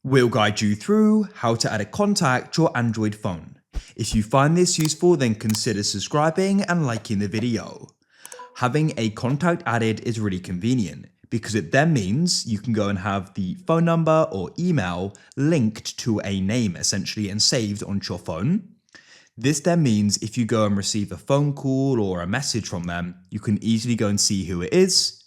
We'll guide you through how to add a contact to your Android phone. If you find this useful, then consider subscribing and liking the video. Having a contact added is really convenient because it then means you can go and have the phone number or email linked to a name essentially and saved onto your phone. This then means if you go and receive a phone call or a message from them, you can easily go and see who it is.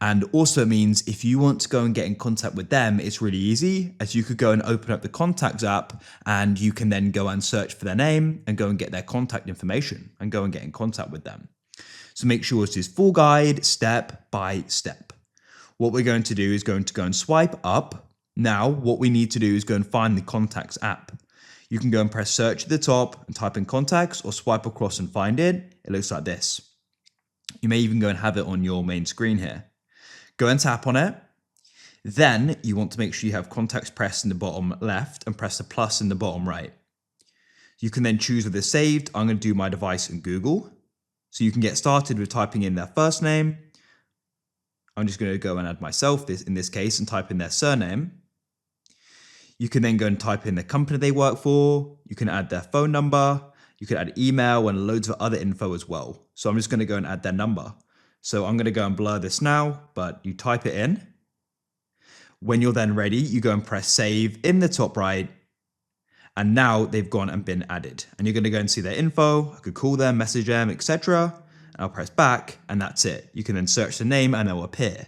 And also means if you want to go and get in contact with them, it's really easy, as you could go and open up the Contacts app and you can then go and search for their name and go and get their contact information and go and get in contact with them. So make sure it is full guide, step by step. What we're going to do is going to go and swipe up. Now, what we need to do is go and find the Contacts app. You can go and press search at the top and type in Contacts or swipe across and find it. It looks like this. You may even go and have it on your main screen here. Go and tap on it. Then you want to make sure you have Contacts pressed in the bottom left and press the plus in the bottom right. You can then choose whether it's saved. I'm going to do my device in Google. So you can get started with typing in their first name. I'm just going to go and add myself in this case and type in their surname. You can then go and type in the company they work for. You can add their phone number. You can add email and loads of other info as well. So I'm just going to go and add their number. So I'm going to go and blur this now, but you type it in. When you're then ready, you go and press save in the top right. And now they've gone and been added. And you're going to go and see their info. I could call them, message them, etc. I'll press back and that's it. You can then search the name and they'll appear.